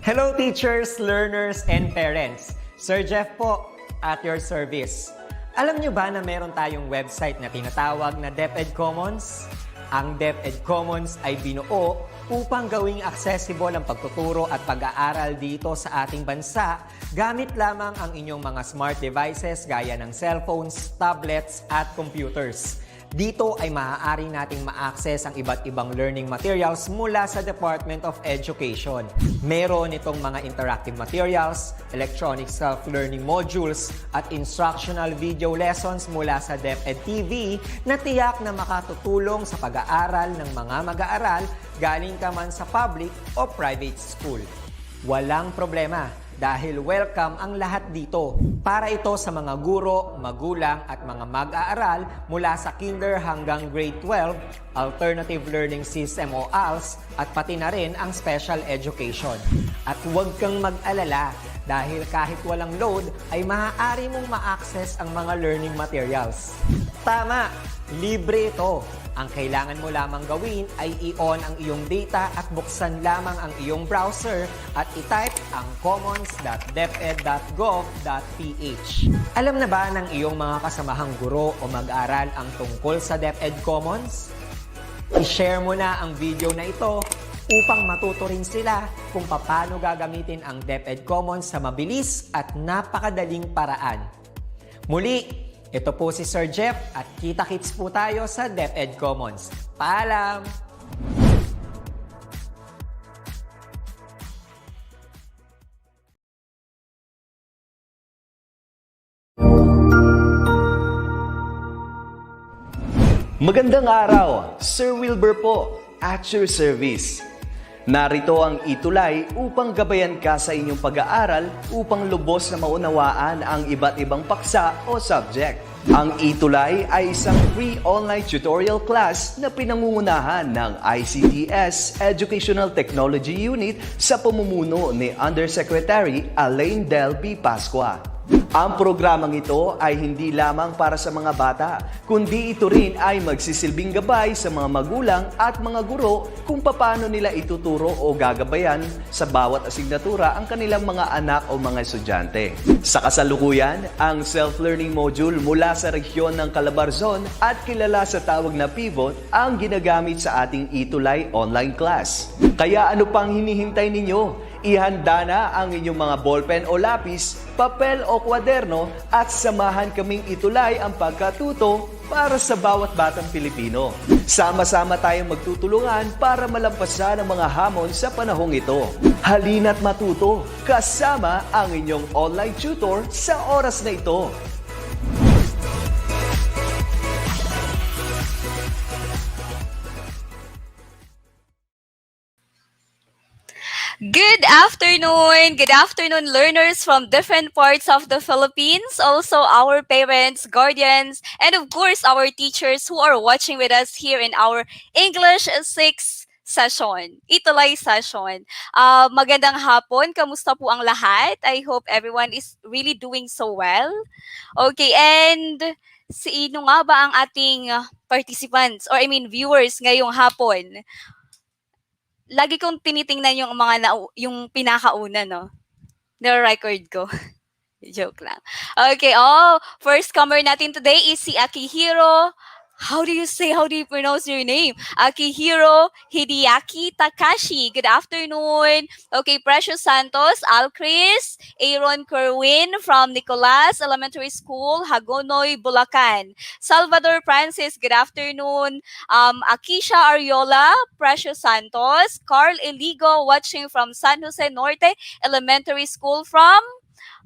Hello teachers, learners, and parents. Sir Jeff po, at your service. Alam nyo ba na meron tayong website na tinatawag na DepEd Commons? Ang DepEd Commons ay binuo upang gawing accessible ang pagtuturo at pag-aaral dito sa ating bansa gamit lamang ang inyong mga smart devices gaya ng cellphones, tablets, at computers. Dito ay maaari nating ma-access ang iba't ibang learning materials mula sa Department of Education. Meron itong mga interactive materials, electronic self-learning modules, at instructional video lessons mula sa DepEd TV na tiyak na makatutulong sa pag-aaral ng mga mag-aaral galing ka man sa public o private school. Walang problema dahil welcome ang lahat dito. Para ito sa mga guro, magulang at mga mag-aaral mula sa kinder hanggang grade 12, alternative learning system o ALS, at pati na rin ang special education. At huwag kang mag-alala dahil kahit walang load ay maaari mong ma-access ang mga learning materials. Tama! Libre ito. Ang kailangan mo lamang gawin ay i-on ang iyong data at buksan lamang ang iyong browser at i-type ang commons.deped.gov.ph. Alam na ba ng iyong mga kasamahang guro o mag-aral ang tungkol sa DepEd Commons? I-share mo na ang video na ito upang matuto rin sila kung paano gagamitin ang DepEd Commons sa mabilis at napakadaling paraan. Muli, ito po si Sir Jeff at kita-kits po tayo sa DepEd Commons. Paalam! Magandang araw, Sir Wilbur po, at your service. Narito ang ETUlay upang gabayan ka sa inyong pag-aaral upang lubos na maunawaan ang iba't ibang paksa o subject. Ang ETUlay ay isang free online tutorial class na pinangungunahan ng ICT's Educational Technology Unit sa pamumuno ni Undersecretary Elaine Del B. Pascua. Ang programang ito ay hindi lamang para sa mga bata, kundi ito rin ay magsisilbing gabay sa mga magulang at mga guro kung paano nila ituturo o gagabayan sa bawat asignatura ang kanilang mga anak o mga estudyante. Sa kasalukuyan, ang self-learning module mula sa rehiyon ng Calabarzon at kilala sa tawag na pivot ang ginagamit sa ating ETUlay online class. Kaya ano pang hinihintay ninyo? Ihanda na ang inyong mga ballpen o lapis, papel o kwaderno at samahan kaming itulay ang pagkatuto para sa bawat batang Pilipino. Sama-sama tayong magtutulungan para malampasan ang mga hamon sa panahong ito. Halina't matuto kasama ang inyong online tutor sa oras na ito. Good afternoon, learners from different parts of the Philippines, also our parents, guardians, and of course our teachers who are watching with us here in our English 6 session, ETUlay session. Magandang hapon, kamusta po ang lahat? I hope everyone is really doing so well. Okay, and sino nga ba ang ating participants, or viewers ngayong hapon? Lagi kong tinitingnan yung yung pinakauna, no? Na-record ko. Joke lang. Okay, first comer natin today is si Akihiro. How do you pronounce your name? Akihiro Hideaki Takashi. Good afternoon. Okay, Precious Santos, Alcris, Aaron Kerwin from Nicolas Elementary School, Hagonoy, Bulacan. Salvador Francis, good afternoon. Akisha Ariola, Precious Santos, Carl Eligo watching from San Jose Norte Elementary School from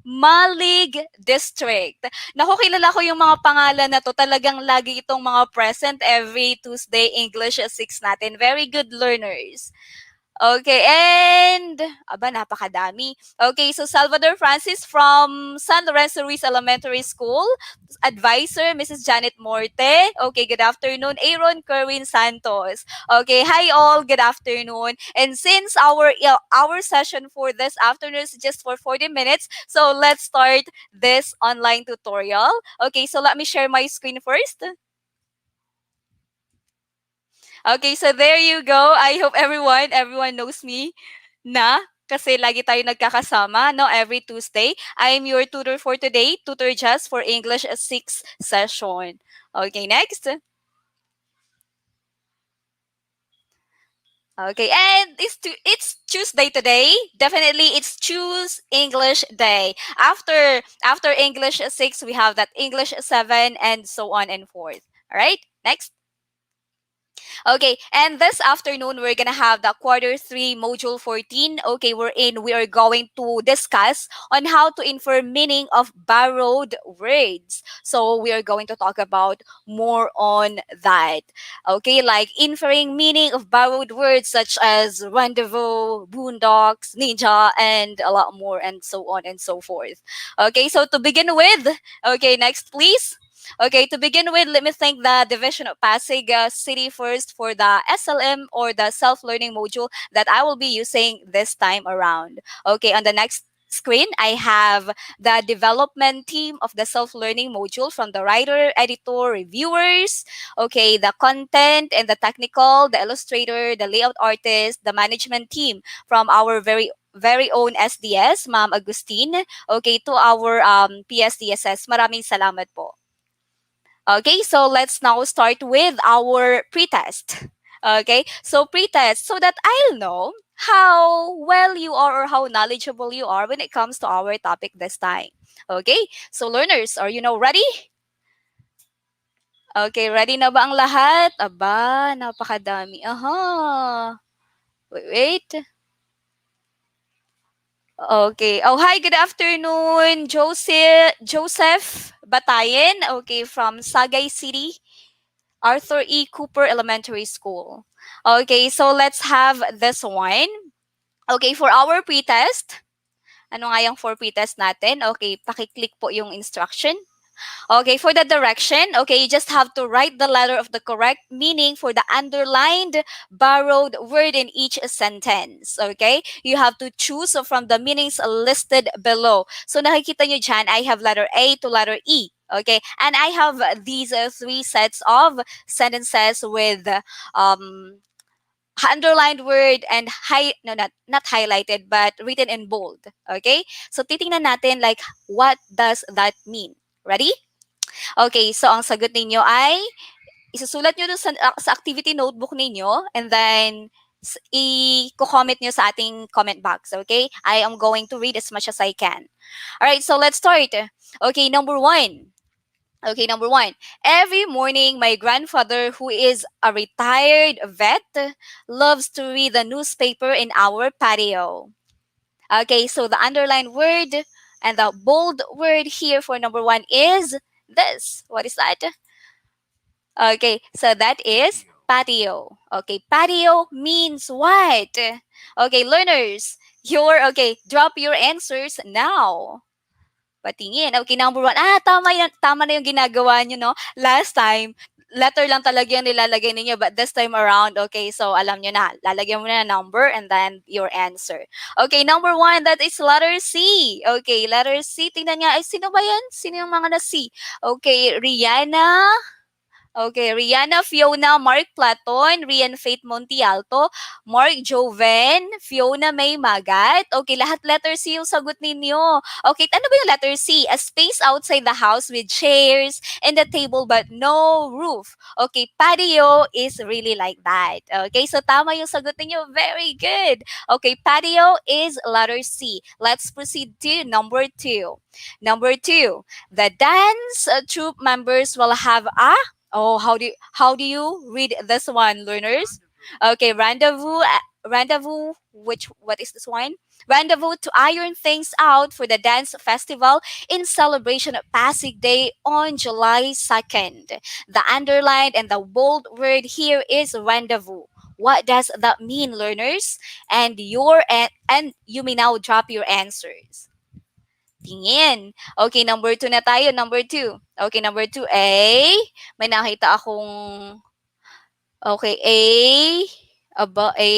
Malig District. Naku, kilala ko yung mga pangalan na to. Talagang lagi itong mga present every Tuesday English 6 natin. Very good learners. Okay, and napakadami. Okay, so Salvador Francis from San Lorenzo Ruiz Elementary School. Advisor, Mrs. Janet Morte. Okay, good afternoon. Aaron Kerwin Santos. Okay, hi all. Good afternoon. And since our session for this afternoon is just for 40 minutes, so let's start this online tutorial. Okay, so let me share my screen first. Okay, so there you go. I hope everyone knows me na. kasi lagi tayo nagkakasama, no, every Tuesday. I'm your tutor for today, Tutor Jess for English 6 session. Okay, next. Okay, and it's Tuesday today. Definitely, it's Choose English Day. After English 6, we have that English 7, and so on and forth. All right, next. Okay, and this afternoon we're gonna have the quarter 3 module 14. Okay, we are going to discuss on how to infer meaning of borrowed words. So we are going to talk about more on that. Okay, like inferring meaning of borrowed words such as rendezvous, boondocks, ninja, and a lot more, and so on and so forth. Okay, so to begin with, okay, next please. Okay, to begin with, let me thank the Division of Pasig City first for the SLM or the self-learning module that I will be using this time around. Okay, on the next screen, I have the development team of the self-learning module from the writer, editor, reviewers, okay, the content and the technical, the illustrator, the layout artist, the management team from our very own SDS, Ma'am Agustin, okay, to our PSDSS. Maraming salamat po. Okay, so let's now start with our pretest. Okay, so pretest so that I'll know how well you are or how knowledgeable you are when it comes to our topic this time. Okay, so learners, are you now ready? Okay, ready na ba ang lahat? Aba, napakadami. Aha. Wait. Okay. Oh, hi, good afternoon, Joseph Batayen, okay, from Sagay City. Arthur E. Cooper Elementary School. Okay, so let's have this one. Okay, for our pretest, ano nga yung for pretest natin? Okay, pakiclick po yung instruction. Okay, for the direction, okay, you just have to write the letter of the correct meaning for the underlined borrowed word in each sentence. Okay, you have to choose from the meanings listed below. So nakikita nyo dyan, I have letter A to letter E. Okay, and I have these 3 sets of sentences with underlined word and no, not highlighted but written in bold. Okay, so titingnan natin like what does that mean. Ready? Okay, so ang sagot ninyo ay isusulat nyo dun sa activity notebook ninyo and then i-comment nyo sa ating comment box, okay? I am going to read as much as I can. All right, so let's start. Okay, number 1. Okay, number 1. Every morning, my grandfather, who is a retired vet, loves to read the newspaper in our patio. Okay, so the underlined word and the bold word here for number 1 is this. What is that? Okay, so that is patio. Okay, patio means what? Okay, learners, drop your answers now. Patingin. Okay, number 1. Tama na yung ginagawa nyo, no? Last time, letter lang talaga yung nilalagay ninyo, but this time around, okay, so alam nyo na, lalagyan mo na number and then your answer. Okay, number 1, that is letter C. Okay, letter C. Tingnan nga, ay, sino ba yan? Sino yung mga na C? Okay, Rihanna. Okay, Rihanna, Fiona, Mark Platon, Rian Faith Montialto, Mark Joven, Fiona May Magat. Okay, lahat letter C yung sagot ninyo. Okay, ano ba yung letter C? A space outside the house with chairs and a table but no roof. Okay, patio is really like that. Okay, so tama yung sagot ninyo. Very good. Okay, patio is letter C. Let's proceed to number 2. Number 2, the dance troupe members will have a how do you read this one, learners? Okay, rendezvous. What is this one? Rendezvous to iron things out for the dance festival in celebration of Pasig Day on July 2nd. The underlined and the bold word here is rendezvous. What does that mean, learners? And you may now drop your answers. Tingin. Okay, number 2 na tayo. Number 2. Okay, number 2, A. May nakita akong... Okay, A. Aba, A.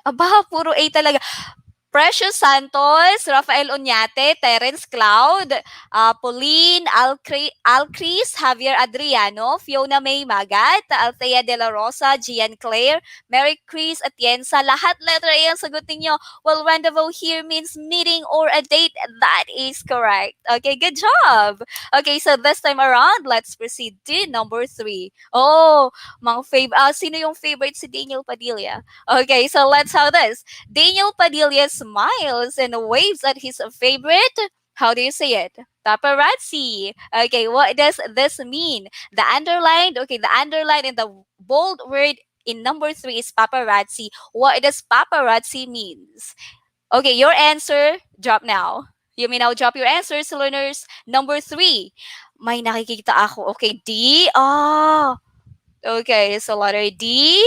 Aba, puro A talaga. Precious Santos, Rafael Oñate, Terence Cloud, Pauline Alcris, Javier Adriano, Fiona May Magat, Althea De La Rosa, Gian Claire, Mary Chris Atienza. Lahat letter A ang sagot ninyo. Well, rendezvous here means meeting or a date. That is correct. Okay, good job. Okay, so this time around, let's proceed to number 3. Oh, sino yung favorite si Daniel Padilla? Okay, so let's have this. Daniel Padilla smiles and waves at his favorite. How do you say it? Paparazzi. Okay, what does this mean? The underlined in the bold word in number 3 is paparazzi. What does paparazzi means? Okay, your answer, drop now. You may now drop your answers, learners. Number 3. May nakikita ako. Okay, D. Okay, so letter D.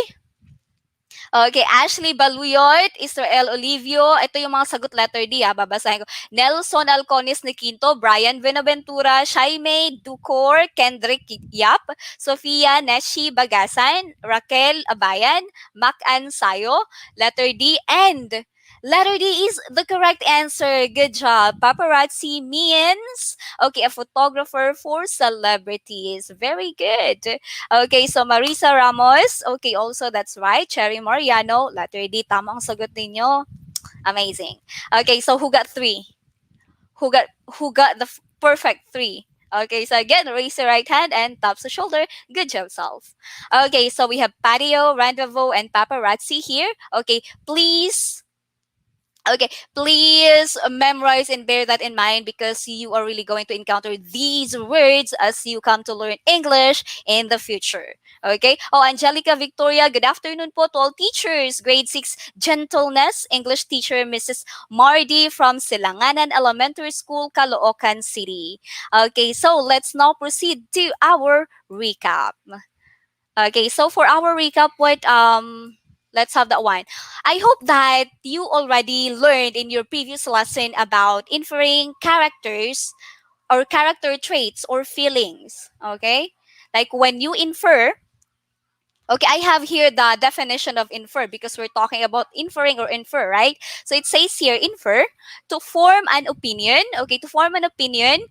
Okay, Ashley Baluyot, Israel Olivio. Ito yung mga sagot letter D, babasahin ko. Nelson Alconis Niquinto, Brian Benaventura, Shaime Ducor, Kendrick Yap, Sofia Neshi Bagasan, Raquel Abayan, Mac-An Sayo, letter D, and letter D is the correct answer. Good job. Paparazzi means, okay, a photographer for celebrities. Very good. Okay, so Marisa Ramos. Okay, also that's right. Cherry Mariano. Letter D. Tamang sagot ninyo. Amazing. Okay, so who got 3? Who got the perfect 3? Okay, so again, raise your right hand and taps the shoulder. Good job, self. Okay, so we have patio, rendezvous, and paparazzi here. Okay, please memorize and bear that in mind because you are really going to encounter these words as you come to learn English in the future. Okay? Oh, Angelica Victoria, good afternoon po to all teachers. Grade 6 Gentleness English teacher Mrs. Mardi from Silanganan Elementary School, Caloocan City. Okay, so let's now proceed to our recap. Okay, so for our recap, let's have that one. I hope that you already learned in your previous lesson about inferring characters or character traits or feelings. Okay, like when you infer. Okay, I have here the definition of infer because we're talking about inferring or infer, right? So it says here infer to form an opinion. Okay, to form an opinion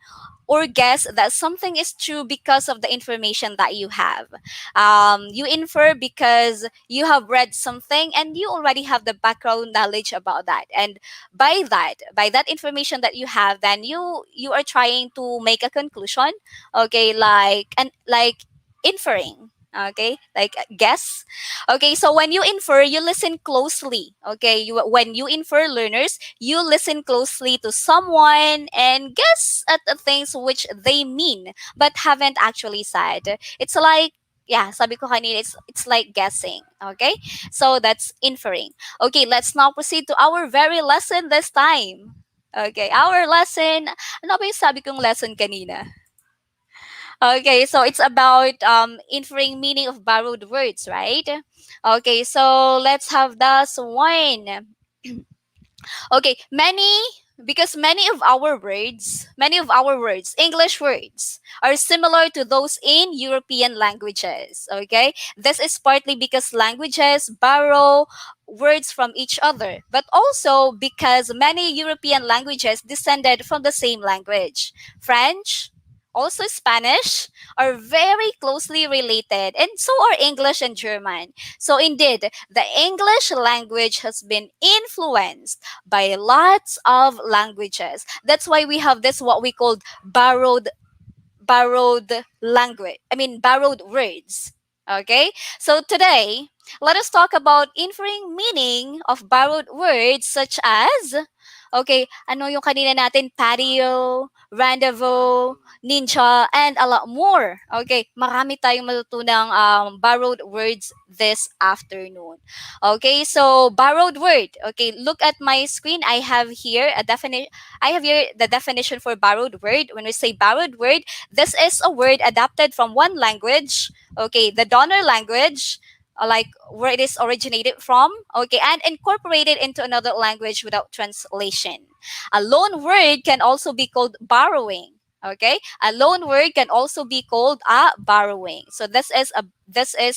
or guess that something is true because of the information that you have. You infer because you have read something and you already have the background knowledge about that. And by that information that you have, then you are trying to make a conclusion. Okay, like inferring. Okay, like guess. Okay, so when you infer, you listen closely. Okay, when you infer, learners, you listen closely to someone and guess at the things which they mean but haven't actually said. It's like, yeah, sabi ko kanina, it's like guessing. Okay, so that's inferring. Okay, let's now proceed to our very lesson this time. Okay, our lesson. Ano ba yung sabi kong lesson kanina? Okay, so it's about inferring meaning of borrowed words, right? Okay, so let's have this one. Okay, many of our words, English words, are similar to those in European languages. Okay, this is partly because languages borrow words from each other, but also because many European languages descended from the same language. French, also Spanish, are very closely related, and so are English and German. So indeed, the English language has been influenced by lots of languages. That's why we have this what we call borrowed language. I mean borrowed words. Okay? So today, let us talk about inferring meaning of borrowed words such as, okay, ano yung kanina natin, patio, rendezvous, ninja, and a lot more. Okay, marami tayong matutunang borrowed words this afternoon. Okay, so borrowed word. Okay, look at my screen. I have here the definition for borrowed word. When we say borrowed word, this is a word adapted from one language, okay, the donor language, like where it is originated from, okay, and incorporated into another language without translation. A loan word can also be called borrowing. Okay, a loan word can also be called a borrowing. So this is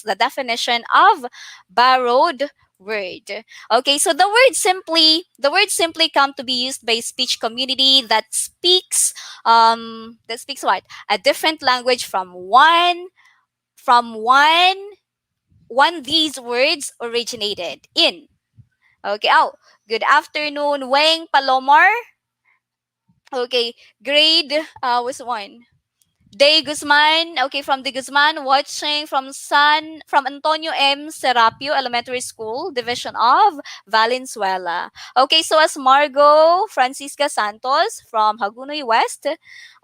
the definition of borrowed word. Okay, so the word simply come to be used by speech community that speaks what? A different language from one these words originated in. Okay. Oh, good afternoon, Weng Palomar. Okay, grade was one. Day Guzman, okay, from De Guzman, watching from Antonio M. Serapio Elementary School, Division of Valenzuela. Okay, so as Margot Francisca Santos from Hagunoy West,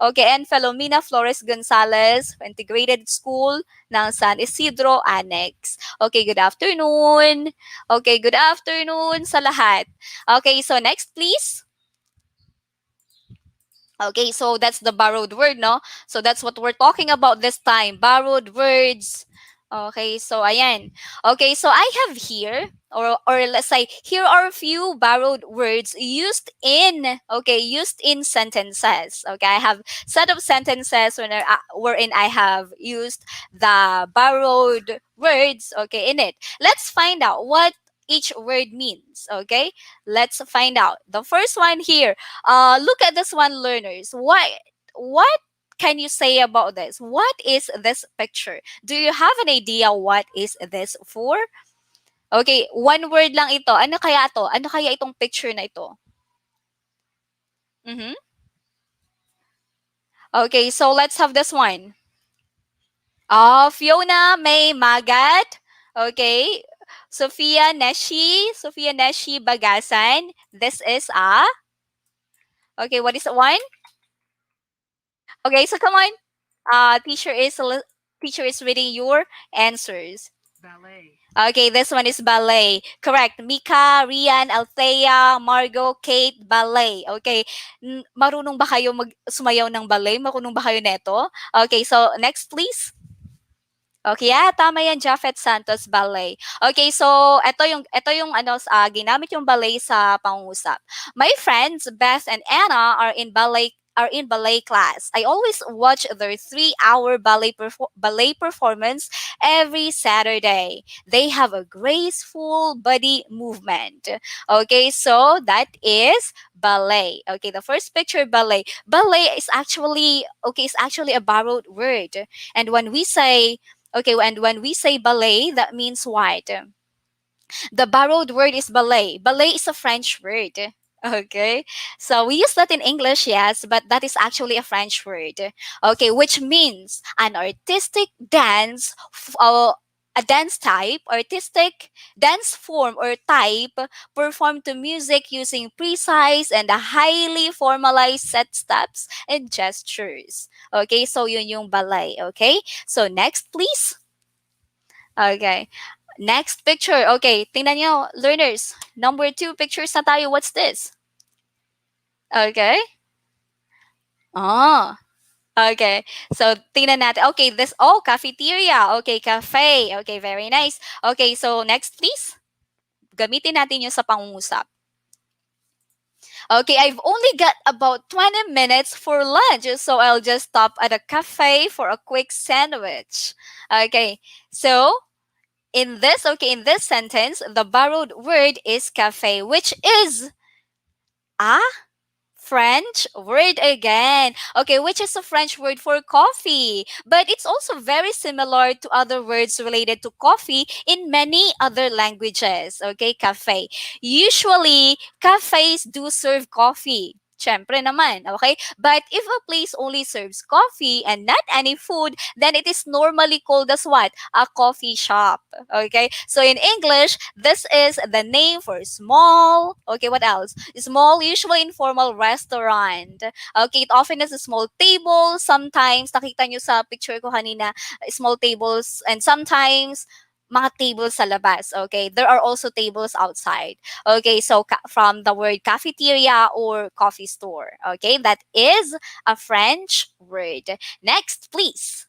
okay, and Filomena Flores Gonzalez, Integrated School ng San Isidro Annex. Okay, good afternoon. Okay, good afternoon sa lahat. Okay, so next please. Okay, so that's the borrowed word, no? So that's what we're talking about this time, borrowed words. Okay, so ayan. Okay, so I have here, or let's say, here are a few borrowed words used in sentences. Okay, I have set of sentences wherein I have used the borrowed words, okay, in it. Let's find out what each word means, okay? Let's find out. The first one here, look at this one, learners. What can you say about this? What is this picture? Do you have an idea what is this for? Okay, one word lang ito. Ano kaya to? Ano kaya itong picture na ito? Mhm. Okay, so let's have this one. Fiona May Magat. Okay. Sophia Neshi Bagasan. This is okay, what is the one? Okay, so come on. Teacher is reading your answers. Okay, this one is ballet. Correct. Mika, Rian, Althea, Margot, Kate, ballet. Okay. Marunong ba kayo sumayaw ng ballet? Marunong ba kayo neto? Okay, so next please. Okay, tama yan, Japheth Santos Ballet. Okay, so ito yung ginamit yung ballet sa pangungusap. My friends Beth and Anna are in ballet class. I always watch their 3-hour ballet performance every Saturday. They have a graceful body movement. Okay, so that is ballet. Okay, the first picture, ballet. Ballet is actually a borrowed word. And when we say ballet, that means what? The borrowed word is ballet. Ballet is a French word. Okay. So we use that in English, yes, but that is actually a French word. Okay, which means an artistic artistic dance form or type performed to music using precise and highly formalized set steps and gestures. Okay, so yun yung ballet. Okay, so next please. Okay. Next picture. Okay, tingnan nyo, learners. Number 2 pictures na tayo. What's this? Okay. Oh, okay. So, tingnan natin. Okay, cafeteria. Okay, cafe. Okay, very nice. Okay, so next please. Gamitin natin yung sa pangungusap. Okay, I've only got about 20 minutes for lunch, so I'll just stop at a cafe for a quick sandwich. Okay, so in this sentence, the borrowed word is cafe, which is a French word again. Okay, which is a French word for coffee. But it's also very similar to other words related to coffee in many other languages. Okay, cafe. Usually, cafes do serve coffee. Siyempre naman, okay? But if a place only serves coffee and not any food, then it is normally called as what? A coffee shop. Okay? So in English, this is the name for small, okay, what else? Small, usually informal restaurant. Okay, it often has a small table. Sometimes, nakita nyo sa picture ko kanina, small tables, and sometimes, mga tables sa labas. Okay, there are also tables outside. Okay, so from the word cafeteria or coffee store. Okay, that is a French word. Next, please.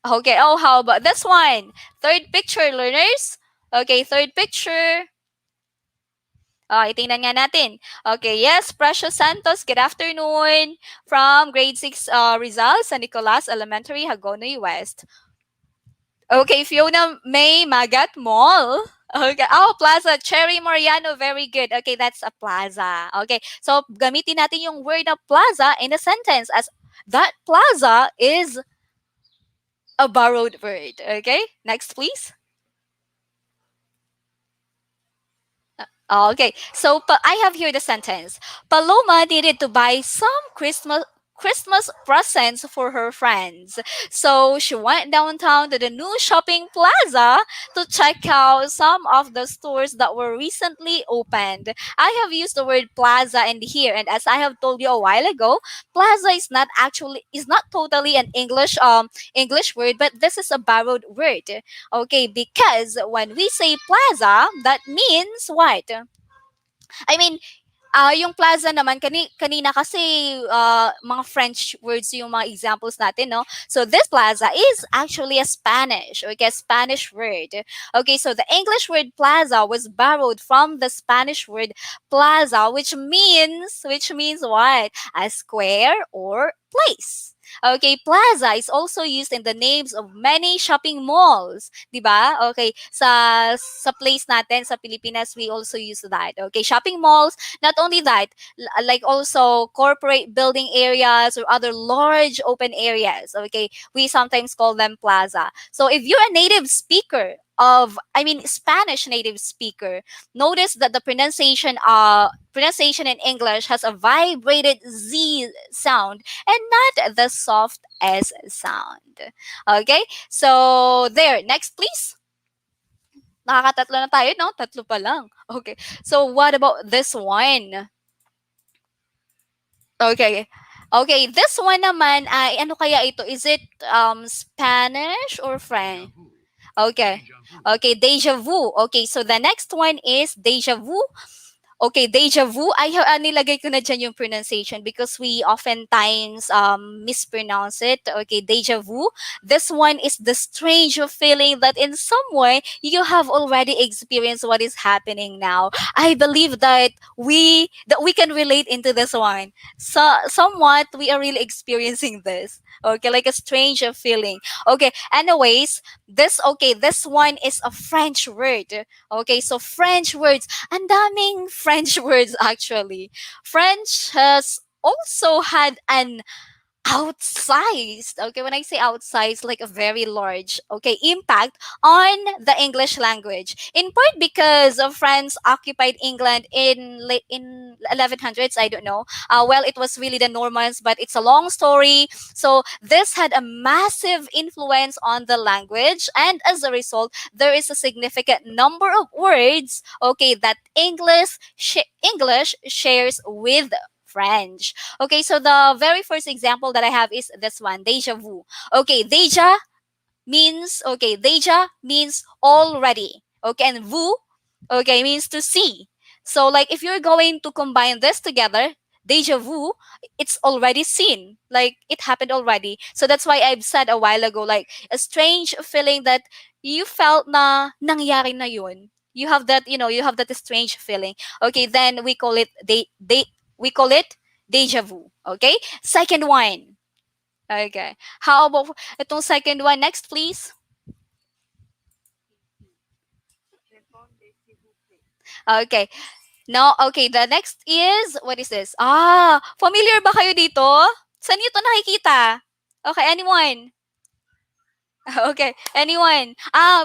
Okay, how about this one? Third picture, learners. Okay, third picture. Itingnan nga natin. Okay, yes, Precious Santos, good afternoon. From grade 6 Rizal, San Nicolas Elementary, Hagonoy West. Okay, Fiona May Magat Mall. Okay. Oh, plaza. Cherry Mariano. Very good. Okay, that's a plaza. Okay. So, gamitin natin yung word na plaza in a sentence as that plaza is a borrowed word. Okay. Next, please. Okay, so I have here the sentence. Paloma needed to buy some Christmas presents for her friends. So she went downtown to the new shopping plaza to check out some of the stores that were recently opened. I have used the word plaza in here, and as I have told you a while ago, plaza is not totally an English word, but this is a borrowed word. Okay, because when we say plaza, that means what? I mean, yung plaza naman, kanina kasi mga French words yung mga examples natin, no? So this plaza is actually a Spanish, okay, a Spanish word. Okay, so the English word plaza was borrowed from the Spanish word plaza, which means what? A square or place. Okay, plaza is also used in the names of many shopping malls, 'di ba? Okay, sa place natin sa Pilipinas we also use that. Okay, shopping malls. Not only that, like also corporate building areas or other large open areas. Okay, we sometimes call them plaza. So if you're a native speaker Spanish native speaker, notice that the pronunciation in English has a vibrated Z sound and not the soft S sound. Okay, so there. Next, please. Nakakatatlo na tayo, no? Tatlo pa lang. Okay. So what about this one? Okay. Okay, this one naman ay ano kaya ito? Is it Spanish or French? Okay. Okay, deja vu. Okay, so the next one is deja vu. Okay, deja vu. Nilagay ko na dyan yung pronunciation because we oftentimes mispronounce it. Okay, deja vu. This one is the strange feeling that in some way you have already experienced what is happening now. I believe that we can relate into this one. So somewhat we are really experiencing this. Okay, like a strange feeling. Okay, anyways, this one is a French word. Okay, so French words. Ang daming French words actually. French has also had an outsized, okay, when I say outsized, like a very large, okay, impact on the English language, in part because of France occupied England in 1100s. I don't know, well, it was really the Normans, but it's a long story. So this had a massive influence on the language, and as a result there is a significant number of words, okay, that English shares with French. Okay, so the very first example that I have is this one, deja vu. Okay, deja means already. Okay, and vu, okay, means to see. So like if you're going to combine this together, deja vu, it's already seen. Like it happened already. So that's why I've said a while ago, like a strange feeling that you felt na nangyari na yun. You have that strange feeling. Okay, then we call it deja vu. Okay? Second one. Okay. How about itong second one? Next, please. Okay. No, okay. The next is, what is this? Familiar ba kayo dito? Saan niyo to nakikita? Okay, anyone? Okay, anyone?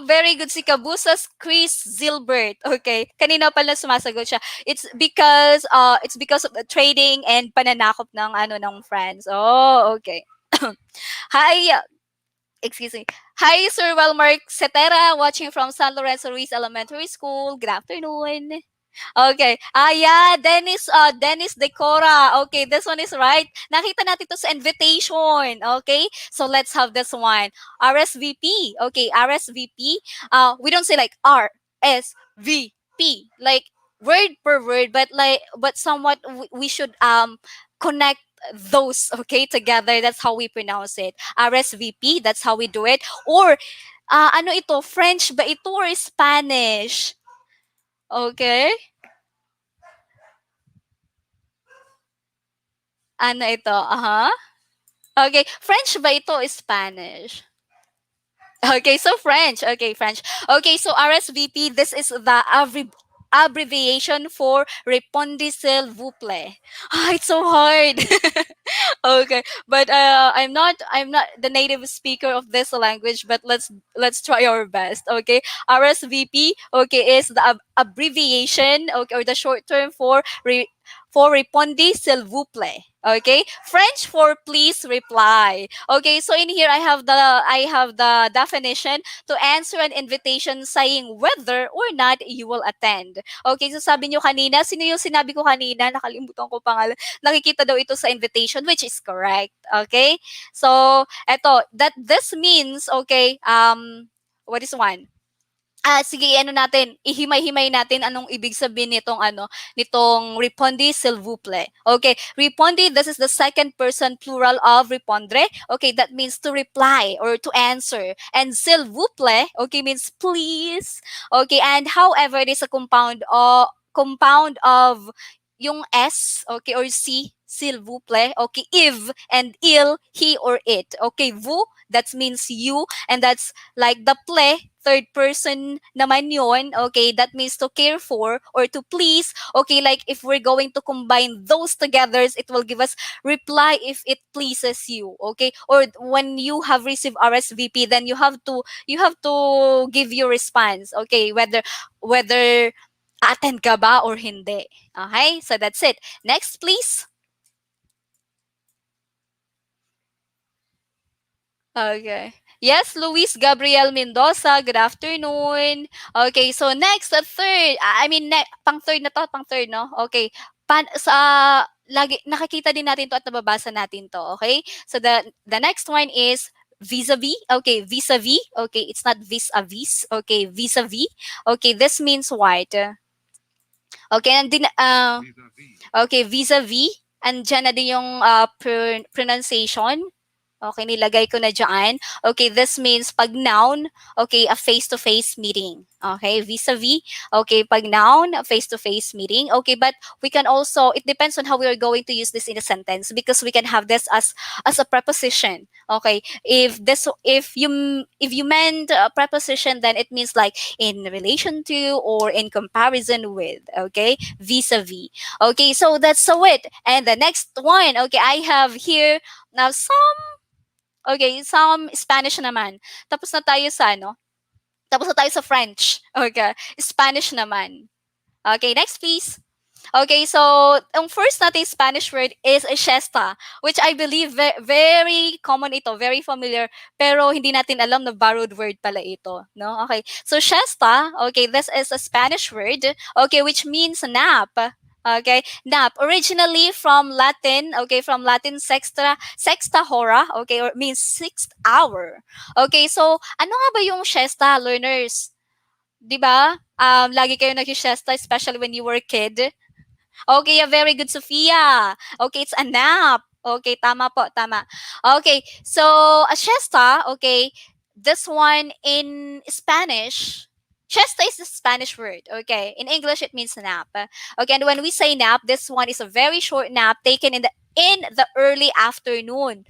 Very good si Kabusas Chris Zilbert. Okay, kanina pala sumasagot siya. It's because of the trading and pananakop ng friends. Oh, okay. Hi, excuse me. Hi, Sir Welmark Setera, watching from San Lorenzo Ruiz Elementary School. Good afternoon. Okay. Yeah, Dennis Decora. Okay, this one is right. Nakita natin to sa invitation. Okay? So let's have this one. RSVP. Okay, RSVP. We don't say like RSVP. Like word per word, but somewhat we should connect those, okay, together. That's how we pronounce it. RSVP, that's how we do it. Or ano ito, French ba ito or Spanish? Okay? Ano ito? Okay. French ba ito o Spanish? Okay, so French. Okay, French. Okay, so RSVP, this is the abbreviation for Répondez s'il vous plaît. Ah, it's so hard. Okay, but I'm not the native speaker of this language, but let's try our best. Okay, RSVP. Okay, is the abbreviation. Okay, or the short term for Répondez s'il vous plaît. Okay, French for please reply. Okay, so in here I have the definition to answer an invitation saying whether or not you will attend. Okay, so sabi nyo kanina, sino yung sinabi ko kanina? Nakalimutan ko pangalan. Nakikita daw ito sa invitation, which is correct. Okay, so eto, that this means, okay, what is one? Sige, ano natin, ihimay-himay natin anong ibig sabihin nitong répondez s'il vous plaît. Okay, répondez, this is the second person plural of répondre. Okay, that means to reply or to answer. And s'il vous plaît, okay, means please. Okay, and however, it is a compound of yung S, okay, or C, s'il vous plaît. Okay, if and il, he or it. Okay, vous, that means you, and that's like the play, third person naman yun, okay, that means to care for or to please, okay, like if we're going to combine those together, it will give us reply if it pleases you, okay, or when you have received RSVP, then you have to give your response, okay, whether attend ka ba or hindi. Okay, so that's it. Next, please. Okay. Yes, Luis Gabriel Mendoza, good afternoon. Okay, so next, third, pang third na to, pang third, no? Okay. Lagi, nakikita din natin to at nababasa natin to, okay? So the next one is vis-a-vis. Okay, vis-a-vis. Okay, it's not vis-a-vis. Okay, vis-a-vis. Okay, this means what? Okay, and din, okay, vis-a-vis. Andyan na din yung pronunciation. Okay, nilagay ko na dyan. Okay, this means pag noun, okay, a face-to-face meeting. Okay, vis-a-vis. Okay, pag noun, a face-to-face meeting. Okay, but we can also, it depends on how we are going to use this in a sentence because we can have this as a preposition. Okay, if you meant a preposition, then it means like in relation to or in comparison with. Okay, vis-a-vis. Okay, so that's so it. And the next one, okay, I have here now some Spanish naman. Tapos na tayo sa Tapos na tayo sa French. Okay, Spanish naman. Okay, next please. Okay, so ang first nating Spanish word is siesta, which I believe very common ito, very familiar, pero hindi natin alam na borrowed word pala ito, no? Okay. So siesta, okay, this is a Spanish word, okay, which means nap. Okay, nap, originally from Latin, okay, from Latin sexta hora, okay, or means sixth hour. Okay, so ano nga ba yung siesta, learners? 'Di ba? Lagi kayo nag-siesta, especially when you were a kid. Okay, very good, Sophia. Okay, it's a nap. Okay, tama po, tama. Okay, so a siesta, okay, this one in Spanish, siesta is a Spanish word, okay. In English, it means nap. Okay, and when we say nap, this one is a very short nap taken in the early afternoon,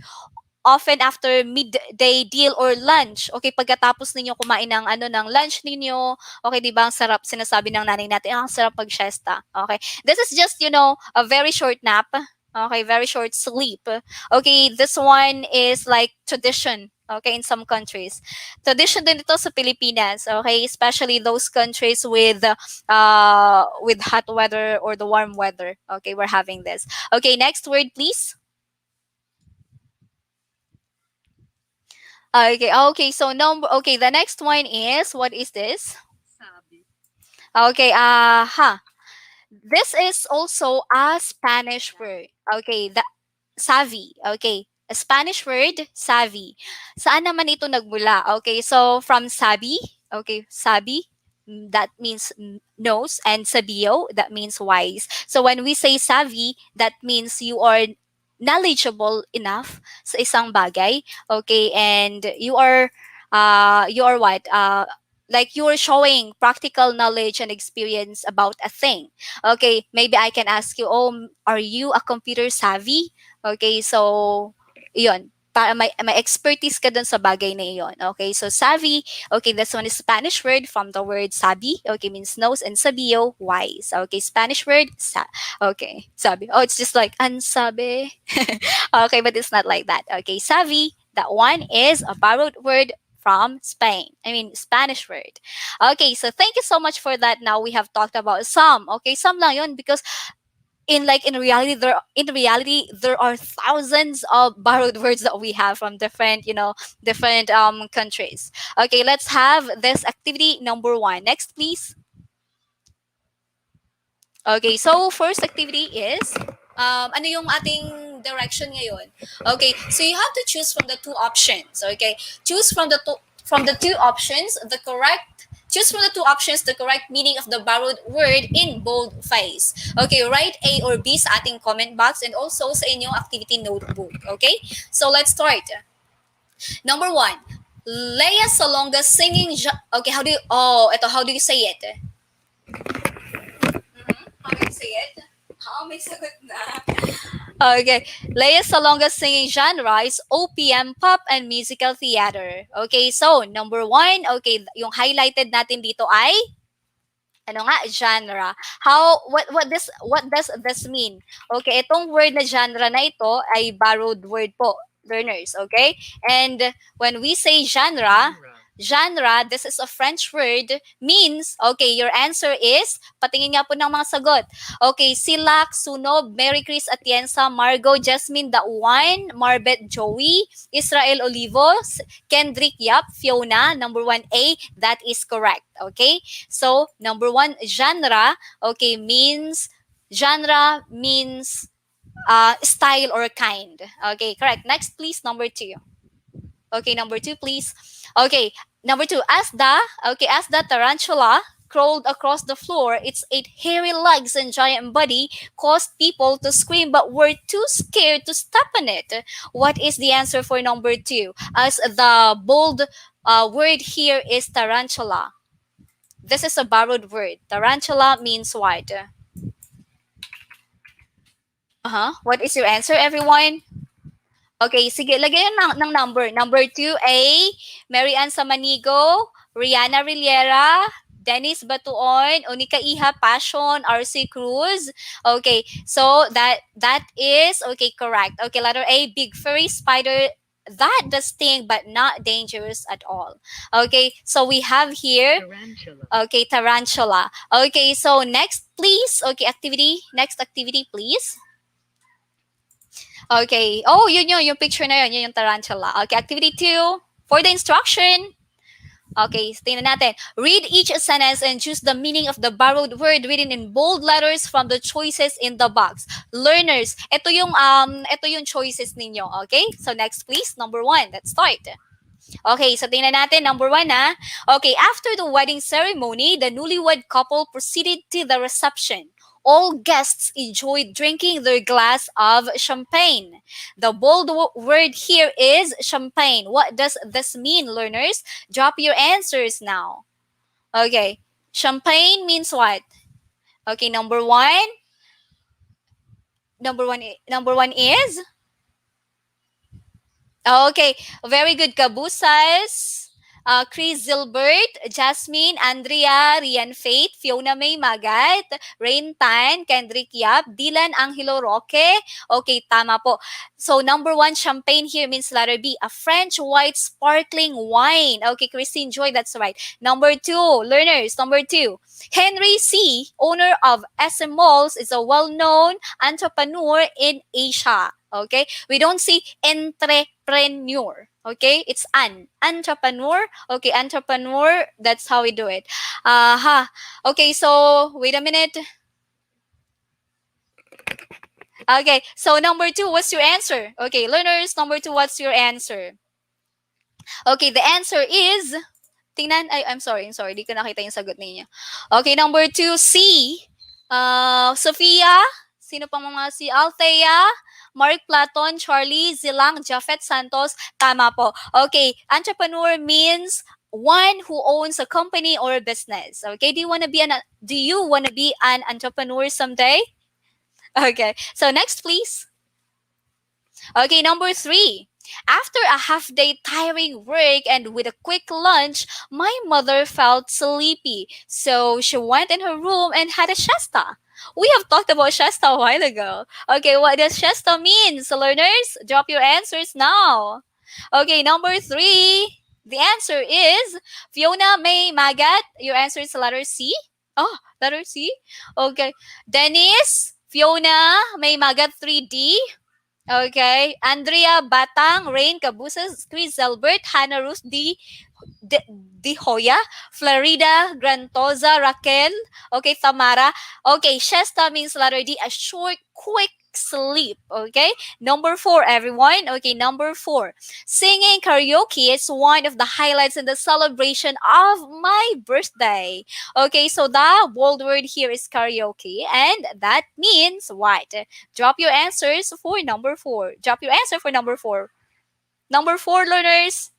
often after midday deal or lunch. Okay, pagkatapos ninyo kumain ng lunch ninyo, okay, 'di ba? Ang sarap, sinasabi ng nanay natin, ang sarap pag siesta. Okay. This is just, a very short nap. Okay, very short sleep. Okay, this one is like tradition. Okay, in some countries. Tradition din ito sa Pilipinas. Okay, especially those countries with hot weather or the warm weather. Okay, we're having this. Okay, next word please. Okay, so the next one is, what is this? Okay, this is also a Spanish word. Okay, the savvy. Okay, a Spanish word, savvy. Saan naman ito nagmula? Okay, so from sabi, okay, sabi, that means knows, and sabio, that means wise. So when we say savvy, that means you are knowledgeable enough sa isang bagay, okay, and you are what? Like you are showing practical knowledge and experience about a thing. Okay, maybe I can ask you, oh, are you a computer savvy? Okay, so yun. para may expertise ka dun sa bagay na iyon. Okay, so savvy, okay, this one is Spanish word from the word sabi, okay, means nose, and sabio, wise. Okay, Spanish word, okay, sabi. Oh, it's just like ansabi. Okay, but it's not like that. Okay, savvy, that one is a borrowed word from Spain. I mean, Spanish word. Okay, so thank you so much for that. Now we have talked about some. Okay, some lang yun because in reality there are thousands of borrowed words that we have from different countries. Okay, let's have this activity number 1 next, please. Okay, so first activity is ano yung ating direction ngayon? Okay, so you have to choose from the two options. Okay, choose from the two options the correct meaning of the borrowed word in bold face. Okay, write A or B sa ating comment box and also sa inyong activity notebook. Okay, so let's start. Number 1, Leia Salonga singing. Okay, how do you say it? How do you say it? May sagot na. Okay. Leia Salonga's singing genre is OPM, pop, and musical theater. Okay, so number 1, okay, yung highlighted natin dito ay ano nga, genre. What does this mean? Okay, itong word na genre na ito ay borrowed word po, learners, okay? And when we say genre, this is a French word, means, okay, your answer is, patingin nga po ng mga sagot. Okay, Silak, Sunob, Mary Chris Atienza, Margot, Jasmine Dauan, Marbet Joey, Israel Olivos, Kendrick Yap, Fiona, number 1A, that is correct. Okay, so number 1, genre, okay, genre means style or kind. Okay, correct. Next, please, number 2. Okay, number 2, please. Okay, number 2, as the tarantula crawled across the floor, its 8 hairy legs and giant body caused people to scream but were too scared to step on it. What is the answer for number 2? As the bold word here is tarantula. This is a borrowed word. Tarantula means what? What is your answer, everyone? Okay, sige, lagyan ng number. Number 2A, Mary Ann Samanigo, Rihanna Rillera, Dennis Batuon, Onika Iha Passion, RC Cruz. Okay, so that is, okay, correct. Okay, letter A, big furry spider that does sting but not dangerous at all. Okay, so we have here tarantula. Okay, tarantula. Okay, so next, please. Okay, next activity, please. Okay. Oh, yun yung picture na yun. Yun yung tarantula. Okay, activity 2. For the instruction. Okay, tingnan natin. Read each sentence and choose the meaning of the borrowed word written in bold letters from the choices in the box. Learners, ito yung choices ninyo. Okay? So next, please. Number 1. Let's start. Okay, so tingnan natin. Number 1, ha? Okay, after the wedding ceremony, the newlywed couple proceeded to the reception. All guests enjoyed drinking their glass of champagne. The bold word here is champagne. What does this mean, learners? Drop your answers now. Okay, champagne means what? Okay, number 1. Number one is? Okay, very good. Kabusas, Chris Zilbert, Jasmine, Andrea, Rian Faith, Fiona May Magat, Rain Tan, Kendrick Yap, Dylan Angelo Roque. Okay, tama po. So number 1, champagne here means letter B, a French white sparkling wine. Okay, Christine Joy, that's right. Number 2, learners, number 2. Henry C., owner of SM Malls, is a well-known entrepreneur in Asia. Okay, we don't see entrepreneur. Okay, it's an entrepreneur. Okay, entrepreneur. That's how we do it. Okay, so wait a minute. Okay, so number 2, what's your answer? Okay, learners, number 2, what's your answer? Okay, the answer is, tingnan, I'm sorry, di ko nakita yung sagot ninyo. Okay, number 2, C. Sophia, sino pang mga si Althea, Mark Platon, Charlie, Zilang, Jafet Santos, tama po. Okay, entrepreneur means one who owns a company or a business. Okay, do you want to be an entrepreneur someday? Okay, so next, please. Okay, number 3. After a half-day tiring work and with a quick lunch, my mother felt sleepy. So she went in her room and had a siesta. We have talked about siesta a while ago. Okay, what does siesta mean? So learners, drop your answers now. Okay, number 3. The answer is Fiona May Magat. Your answer is letter C. Oh, letter C. Okay. Dennis, Fiona May Magat 3D. Okay. Andrea Batang, Rain Cabusas, Chris Zelbert, Hannah Ruth Di Hoya, Florida Grantoza, Raquel, okay, Tamara. Okay, siesta means letter D, a short, quick sleep. Okay, number 4, everyone. Okay, number 4. Singing karaoke is one of the highlights in the celebration of my birthday. Okay, so the bold word here is karaoke, and that means what? Drop your answers for number 4. Drop your answer for number 4. Number 4, learners.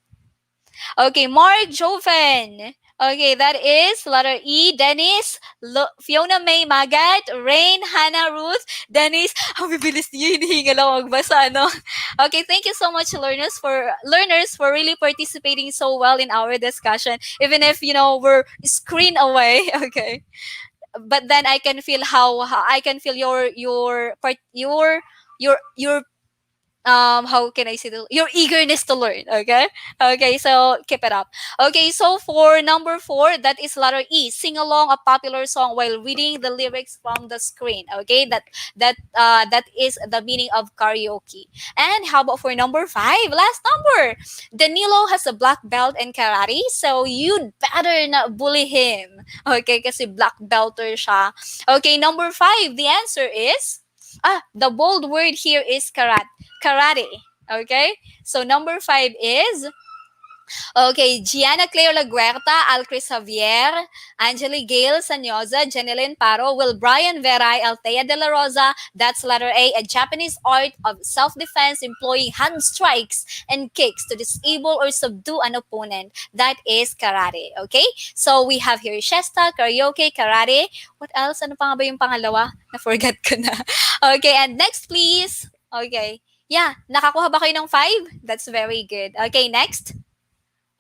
Okay, Mark Joven. Okay, that is letter E. Dennis, Fiona May Magat, Rain, Hannah Ruth, Dennis. Ang bibilis niyo, hinihingal ako magbasa, no? Okay, thank you so much, learners for really participating so well in our discussion. Even if, we're screen away. Okay. But then I can feel how I can feel how can I say this? Your eagerness to learn. Okay, so keep it up. Okay, so for number 4, that is letter E, sing along a popular song while reading the lyrics from the screen. Okay, that is the meaning of karaoke. And how about for number 5, last number? Danilo has a black belt in karate, so you'd better not bully him. Okay, kasi black belter siya. Okay, number 5, the answer is the bold word here is karate. Okay? So number 5 is Gianna Claire Laguerta, Alcris Javier, Angeli Gale Sanyoza, Jeneline Paro, Will Brian Veray, Althea De La Rosa. That's letter A Japanese art of self-defense employing hand strikes and kicks to disable or subdue an opponent. That is karate. Okay? So we have here siesta, karaoke, karate. What else? Ano pa nga ba yung pangalawa? Na-forget ko na. Okay, and next please. Okay. Yeah, nakakuha ba kayo ng 5? That's very good. Okay, next.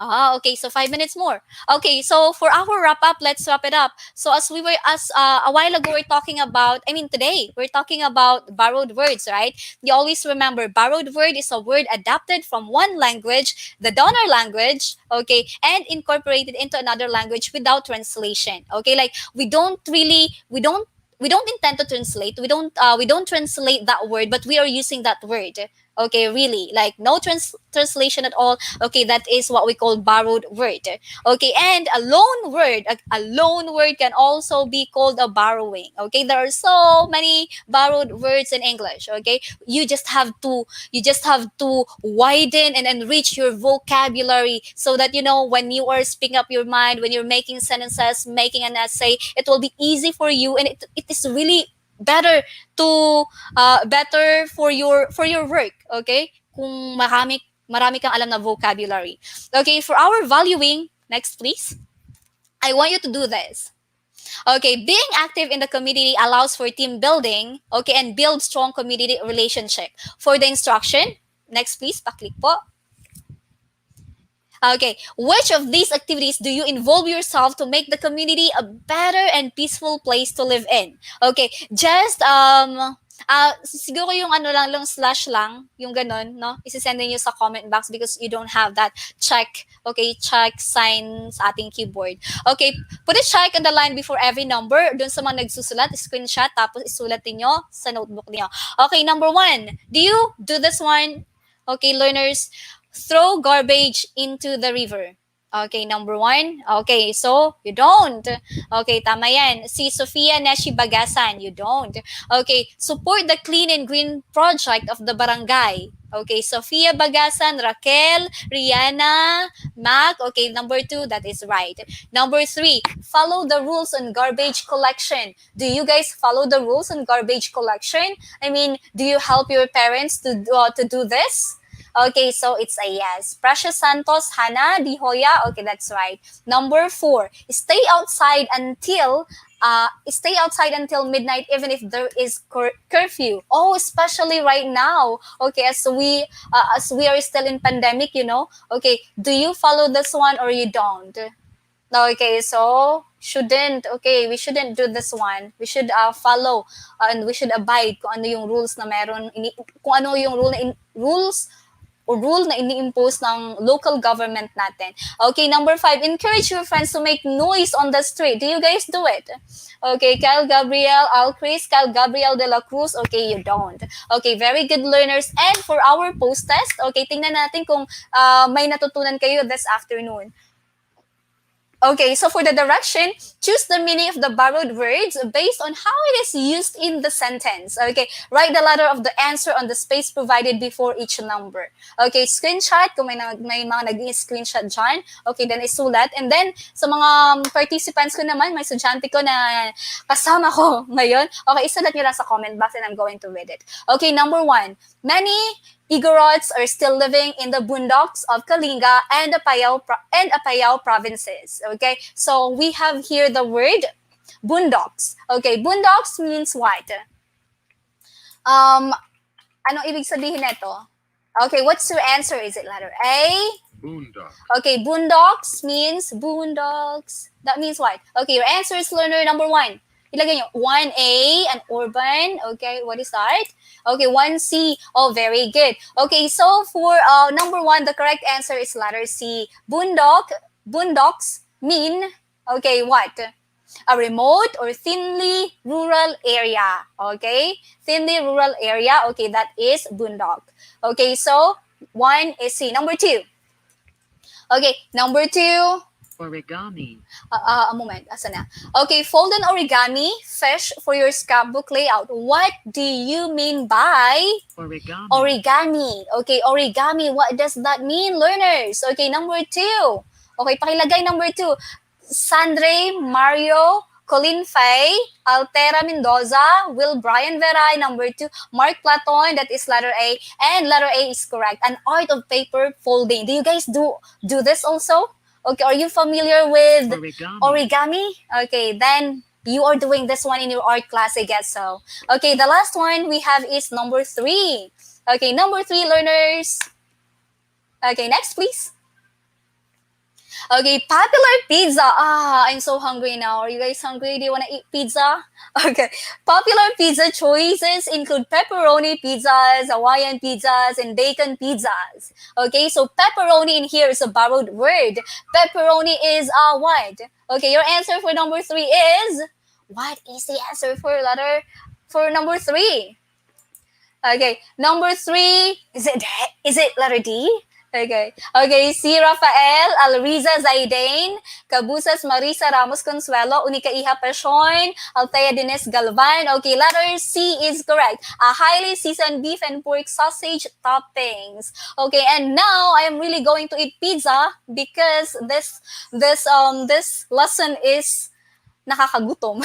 Okay, so 5 minutes more. Okay, so for our wrap up, let's wrap it up. So as a while ago, today we're talking about borrowed words, right? You always remember borrowed word is a word adapted from one language, the donor language, okay, and incorporated into another language without translation. Okay, like we don't intend to translate. We don't translate that word, but we are using that word. Okay, really, like no translation at all. Okay, that is what we call borrowed word. Okay, and a loan word can also be called a borrowing. Okay, there are so many borrowed words in English. Okay, you just have to widen and enrich your vocabulary so that when you are speaking up your mind, when you're making sentences, making an essay, it will be easy for you, and it is really better for your work. Okay, kung marami kang alam na vocabulary. Okay, for our valuing, next please, I want you to do this. Okay, being active in the community allows for team building, okay, and build strong community relationship. For the instruction, next please, pa-click po. Okay, which of these activities do you involve yourself to make the community a better and peaceful place to live in? Okay, just siguro yung slash lang, yung ganun, no? Isisend niyo sa comment box because you don't have that check sign sa ating keyboard. Okay, put a check on the line before every number. Doon sa mga nagsusulat, screenshot, tapos isulat niyo sa notebook niyo. Okay, number 1. Do you do this one? Okay, learners, throw garbage into the river. Okay, number 1. Okay, so you don't. Okay, tama yan. Si Sofia Neshi Bagasan, you don't. Okay, support the clean and green project of the barangay. Okay, Sofia Bagasan, Raquel, Rihanna, Mac. Okay, number 2, that is right. Number 3, follow the rules on garbage collection. Do you guys follow the rules on garbage collection? I mean, do you help your parents to do this? Okay, so it's a yes. Precious Santos, Hannah, Di Hoya. Okay, that's right. Number 4, stay outside until stay outside until midnight even if there is curfew. Oh, especially right now. Okay, as we are still in pandemic, Okay, do you follow this one or you don't? Okay, so we shouldn't do this one. We should follow and we should abide kung ano yung rules na meron, kung ano yung rule na ini-impose ng local government natin. Okay, number 5, encourage your friends to make noise on the street. Do you guys do it? Okay, Kyle Gabriel Alcris, Kyle Gabriel de la Cruz, okay, you don't. Okay, very good learners. And for our post-test, okay, tingnan natin kung may natutunan kayo this afternoon. Okay, so for the direction, choose the meaning of the borrowed words based on how it is used in the sentence. Okay, write the letter of the answer on the space provided before each number. Okay, screenshot, kung may mga nag-screenshot dyan, okay, then isulat. And then, sa mga participants ko naman, may estudyante ko na kasama ko ngayon, okay, isulat nyo lang sa comment box and I'm going to read it. Okay, number 1, many Igorots are still living in the boondocks of Kalinga and Apayao provinces. Okay, so we have here the word boondocks. Okay, boondocks means what? Anong ibig sabihin nito? Okay, what's your answer? Is it letter A? Boondocks. Okay, boondocks means boondocks. That means what? Okay, your answer is learner number 1. Ilagay nyo, 1A, an urban. Okay, what is that? Okay, 1C. Oh, very good. Okay, so for number 1, the correct answer is letter C. Boondocks mean, okay, what? A remote or thinly rural area. Okay, thinly rural area. Okay, that is boondock. Okay, so 1 is C. Number 2. Okay, number 2. Origami. A moment, asa na? Okay, fold an origami fish for your scrapbook layout. What do you mean by Origami. origami? Okay, origami, what does that mean, learners? Okay, number 2. Okay, pakilagay number 2. Sandre Mario Colin Fay, Altera Mendoza, Will Brian Veray, number 2, Mark Platon, that is letter A, and letter A is correct. An art of paper folding. Do you guys do this also? Okay, are you familiar with origami? Okay, then you are doing this one in your art class, I guess so. Okay, the last one we have is number 3. Okay, number 3, learners. Okay, next, please. Okay, popular pizza. I'm so hungry now. Are you guys hungry? Do you want to eat pizza? Okay, popular pizza choices include pepperoni pizzas, Hawaiian pizzas, and bacon pizzas. Okay, so pepperoni in here is a borrowed word. Pepperoni is what? Okay, your answer for number 3 is, what is the answer for number 3? Okay, number 3, is it letter D? Okay, si Rafael Alriza Zaidain, Cabusas Marisa Ramos Consuelo, Unica Iha Pasyon, Althea Dines Galvan. Okay, letter C is correct. A highly seasoned beef and pork sausage toppings. Okay, and now I am really going to eat pizza because this lesson is nakakagutom.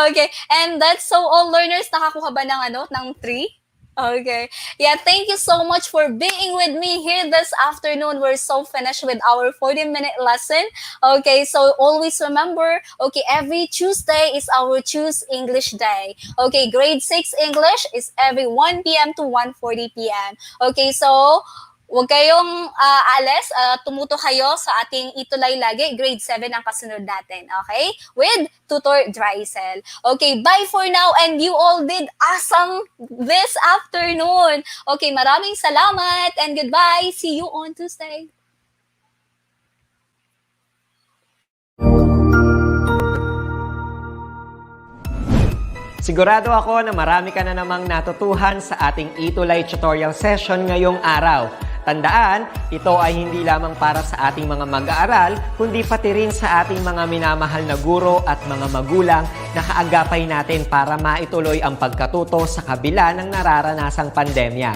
Okay, and that's so all learners. Nakakuha ba ng 3? Okay. Yeah, thank you so much for being with me here this afternoon. We're so finished with our 40-minute lesson. Okay, so always remember, okay, every Tuesday is our Choose English Day. Okay, grade 6 English is every 1 p.m. to 1:40 p.m. Okay, so huwag kayong alis, tumuto kayo sa ating ETUlay lagi. Grade 7 ang kasunod natin, okay? With Tutor Drysel. Okay, bye for now and you all did awesome this afternoon. Okay, maraming salamat and goodbye. See you on Tuesday. Sigurado ako na marami ka na namang natutuhan sa ating ETUlay tutorial session ngayong araw. Tandaan, ito ay hindi lamang para sa ating mga mag-aaral, kundi pati rin sa ating mga minamahal na guro at mga magulang na kaagapay natin para maituloy ang pagkatuto sa kabila ng nararanasang pandemya.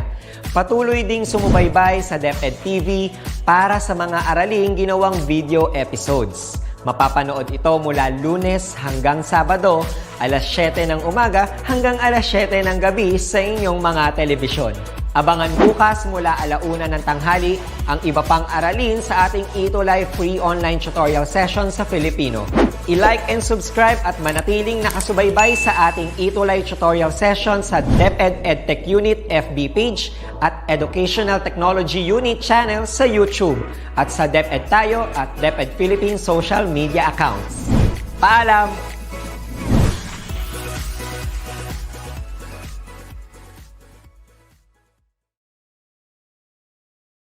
Patuloy ding sumubaybay sa DepEd TV para sa mga araling ginawang video episodes. Mapapanood ito mula Lunes hanggang Sabado, alas 7 ng umaga hanggang alas 7 ng gabi sa inyong mga telebisyon. Abangan bukas mula 1:00 ng tanghali ang iba pang aralin sa ating ETUlay free online tutorial session sa Filipino. I-like and subscribe at manatiling nakasubaybay sa ating ETUlay tutorial session sa DepEd Edtech Unit FB page at Educational Technology Unit channel sa YouTube at sa DepEd Tayo at DepEd Philippines social media accounts. Paalam!